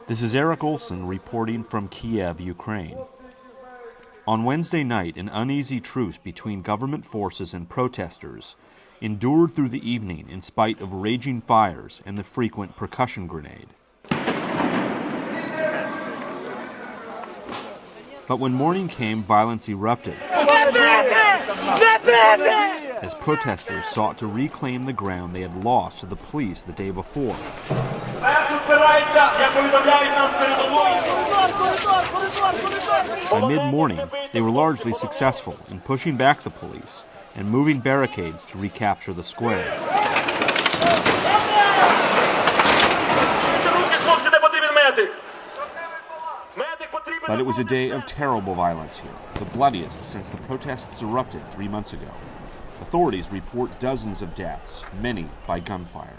This is Eric Olson reporting from Kiev, Ukraine. On Wednesday night, an uneasy truce between government forces and protesters endured through the evening in spite of raging fires and the frequent percussion grenade. But when morning came, violence erupted as protesters sought to reclaim the ground they had lost to the police the day before. By mid-morning, they were largely successful in pushing back the police and moving barricades to recapture the square. But it was a day of terrible violence here, the bloodiest since the protests erupted 3 months ago. Authorities report dozens of deaths, many by gunfire.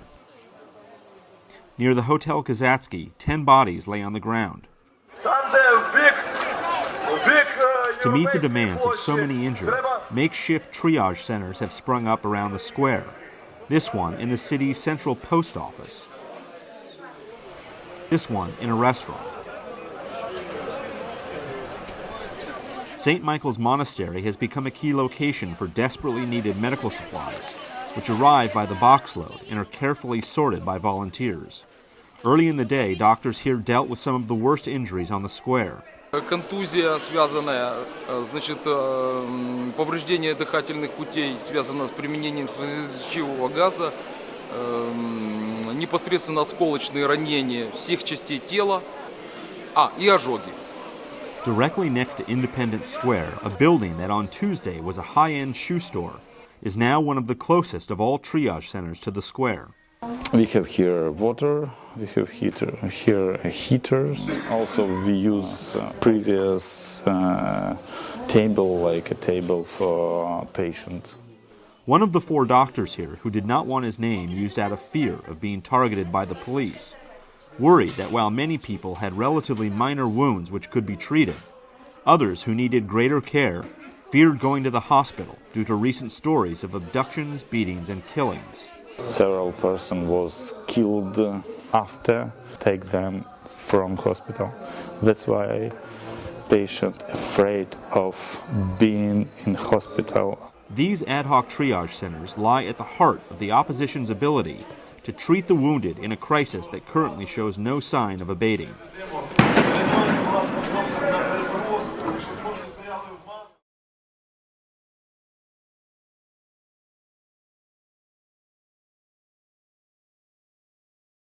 Near the Hotel Kazatsky, 10 bodies lay on the ground. To meet the demands of so many injured, makeshift triage centers have sprung up around the square. This one in the city's central post office. This one in a restaurant. St. Michael's Monastery has become a key location for desperately needed medical supplies, which arrive by the boxload and are carefully sorted by volunteers. Early in the day, doctors here dealt with some of the worst injuries on the square. Контузия, связанная, повреждение дыхательных путей, связано с применением слезоточивого газа, непосредственно осколочные ранения всех частей тела, и ожоги. Directly next to Independence Square, a building that on Tuesday was a high-end shoe store, is now one of the closest of all triage centers to the square. We have here water, we have here heaters. Also we use previous table, like a table for a patient. One of the 4 doctors here who did not want his name used out of fear of being targeted by the police, worried that while many people had relatively minor wounds which could be treated, others who needed greater care feared going to the hospital due to recent stories of abductions, beatings, and killings. Several persons was killed after take them from hospital. That's why patient afraid of being in hospital. These ad hoc triage centers lie at the heart of the opposition's ability to treat the wounded in a crisis that currently shows no sign of abating.